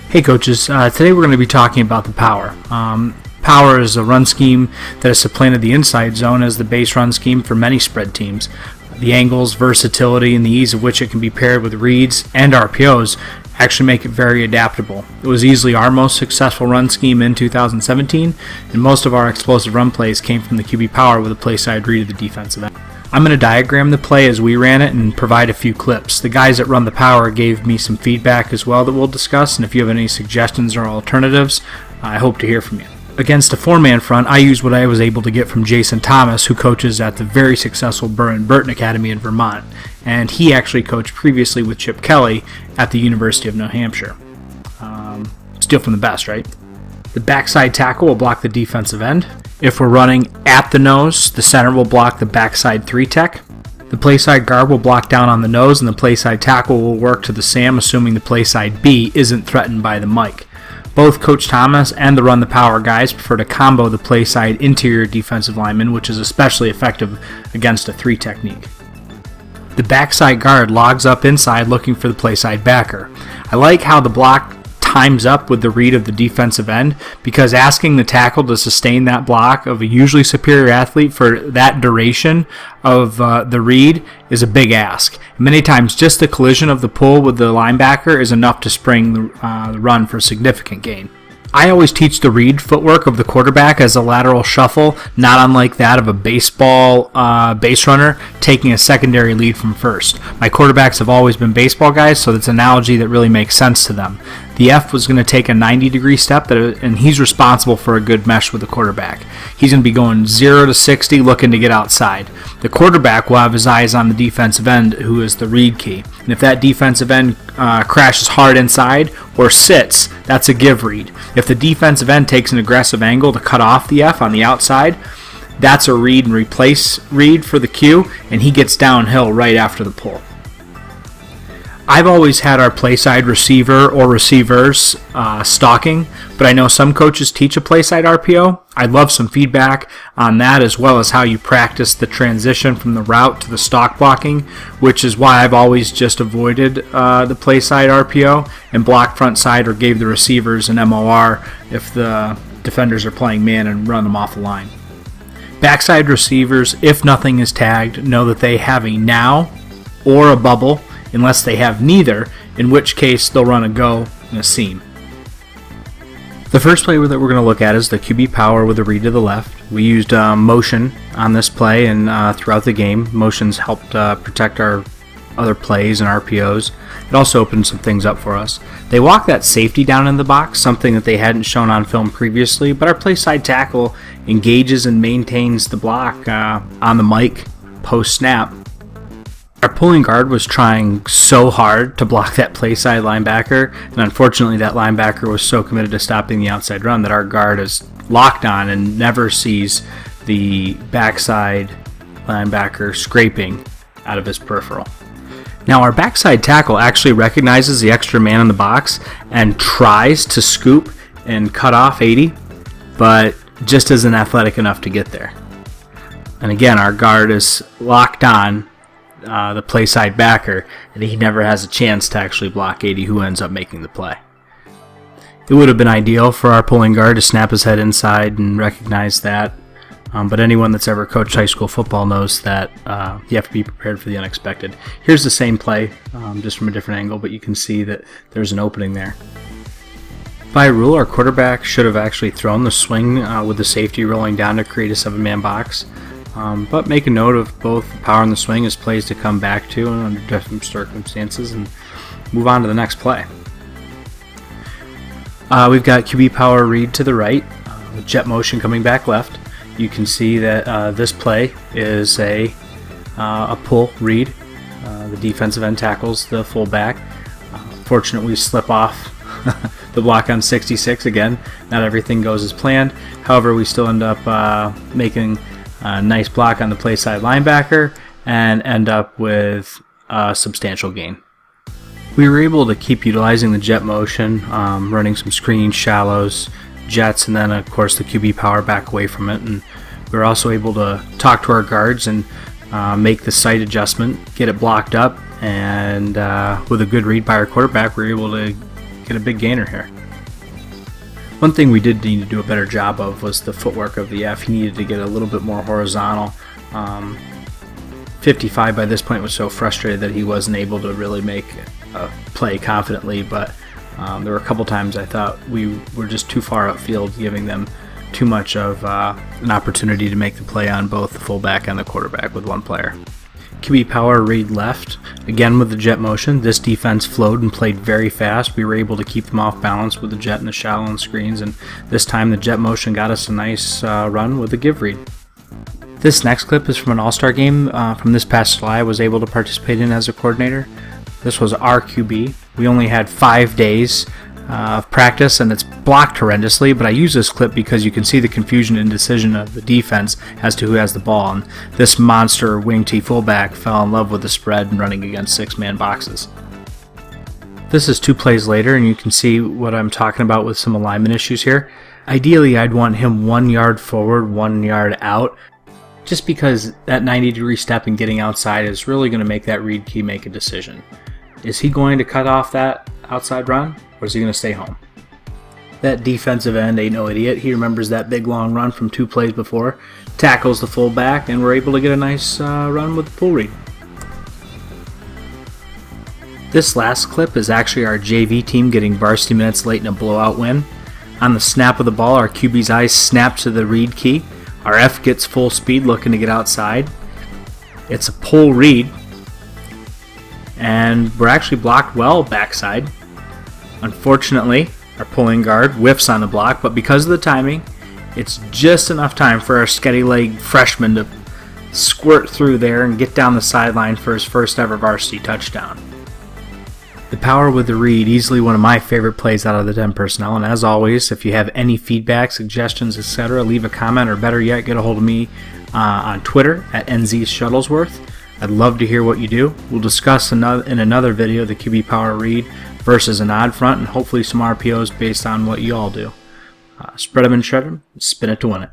Hey coaches, today we're going to be talking about the power. Power is a run scheme that has supplanted the inside zone as the base run scheme for many spread teams. The angles, versatility, and the ease of which it can be paired with reads and RPOs actually make it very adaptable. It was easily our most successful run scheme in 2017, and most of our explosive run plays came from the QB power with a play side read of the defensive end. I'm going to diagram the play as we ran it and provide a few clips. The guys that run the power gave me some feedback as well that we'll discuss, and if you have any suggestions or alternatives, I hope to hear from you. Against a four-man front, I used what I was able to get from Jason Thomas, who coaches at the very successful Burr & Burton Academy in Vermont, and he actually coached previously with Chip Kelly at the University of New Hampshire. Steal from the best, right? The backside tackle will block the defensive end. If we're running at the nose, the center will block the backside 3-tech. The playside guard will block down on the nose, and the playside tackle will work to the SAM, assuming the playside B isn't threatened by the Mike. Both Coach Thomas and the Run the Power guys prefer to combo the playside interior defensive lineman, which is especially effective against a 3 technique. The backside guard logs up inside looking for the playside backer. I like how the block times up with the read of the defensive end, because asking the tackle to sustain that block of a usually superior athlete for that duration of the read is a big ask. Many times just the collision of the pull with the linebacker is enough to spring the run for a significant gain. I always teach the read footwork of the quarterback as a lateral shuffle, not unlike that of a baseball base runner taking a secondary lead from first. My quarterbacks have always been baseball guys, so that's an analogy that really makes sense to them. The F was going to take a 90-degree step, and he's responsible for a good mesh with the quarterback. He's going to be going 0 to 60, looking to get outside. The quarterback will have his eyes on the defensive end, who is the read key. And if that defensive end crashes hard inside or sits, that's a give read. If the defensive end takes an aggressive angle to cut off the F on the outside, that's a read and replace read for the Q, and he gets downhill right after the pull. I've always had our playside receiver or receivers stalking, but I know some coaches teach a playside RPO. I'd love some feedback on that, as well as how you practice the transition from the route to the stalk blocking, which is why I've always just avoided the playside RPO and blocked front side or gave the receivers an MOR if the defenders are playing man and run them off the line. Backside receivers, if nothing is tagged, know that they have a now or a bubble, unless they have neither, in which case they'll run a go and a seam. The first play that we're going to look at is the QB power with a read to the left. We used motion on this play and throughout the game. Motions helped protect our other plays and RPOs. It also opened some things up for us. They walked that safety down in the box, something that they hadn't shown on film previously, but our play side tackle engages and maintains the block on the mic post-snap. Our pulling guard was trying so hard to block that play side linebacker, and unfortunately that linebacker was so committed to stopping the outside run that our guard is locked on and never sees the backside linebacker scraping out of his peripheral. Now our backside tackle actually recognizes the extra man in the box and tries to scoop and cut off 80, but just isn't athletic enough to get there. And again, our guard is locked on the play side backer, and he never has a chance to actually block 80, who ends up making the play. It would have been ideal for our pulling guard to snap his head inside and recognize that, but anyone that's ever coached high school football knows that you have to be prepared for the unexpected. Here's the same play, just from a different angle, but you can see that there's an opening there. By rule, our quarterback should have actually thrown the swing with the safety rolling down to create a 7-man box. But make a note of both the power and the swing as plays to come back to and under different circumstances, and move on to the next play. We've got QB power read to the right, with jet motion coming back left. You can see that this play is a pull read. The defensive end tackles the fullback. Fortunately, we slip off the block on 66 again. Not everything goes as planned. However, we still end up making a nice block on the play side linebacker and end up with a substantial gain. We were able to keep utilizing the jet motion, running some screen shallows, jets, and then of course the QB power back away from it. And we were also able to talk to our guards and make the sight adjustment, get it blocked up, and with a good read by our quarterback, we were able to get a big gainer here. One thing we did need to do a better job of was the footwork of the F. He needed to get a little bit more horizontal. 55 by this point was so frustrated that he wasn't able to really make a play confidently, but there were a couple times I thought we were just too far upfield, giving them too much of an opportunity to make the play on both the fullback and the quarterback with one player. QB power read left, again with the jet motion. This defense flowed and played very fast. We were able to keep them off balance with the jet and the shallow and screens, and this time the jet motion got us a nice run with the give read. This next clip is from an all-star game from this past July I was able to participate in as a coordinator. This was our QB. We only had 5 days of practice, and it's blocked horrendously, but I use this clip because you can see the confusion and indecision of the defense as to who has the ball, and this monster wing T fullback fell in love with the spread and running against 6-man boxes. This is 2 plays later, and you can see what I'm talking about with some alignment issues here. Ideally, I'd want him 1 yard forward, 1 yard out, just because that 90-degree step and getting outside is really going to make that read key make a decision. Is he going to cut off that outside run, or is he going to stay home? That defensive end ain't no idiot. He remembers that big long run from 2 plays before, tackles the fullback, and we're able to get a nice run with the pull read. This last clip is actually our JV team getting varsity minutes late in a blowout win. On the snap of the ball, our QB's eyes snap to the read key. Our F gets full speed looking to get outside. It's a pull read, and we're actually blocked well backside. Unfortunately, our pulling guard whiffs on the block, but because of the timing, it's just enough time for our sketty-legged freshman to squirt through there and get down the sideline for his first ever varsity touchdown. The power with the read, easily one of my favorite plays out of the 10 personnel, and as always, if you have any feedback, suggestions, etc., leave a comment, or better yet, get a hold of me on Twitter at NZShuttlesworth. I'd love to hear what you do. We'll discuss in another video the QB power read versus an odd front, and hopefully some RPOs based on what you all do. Spread them and shred them, spin it to win it.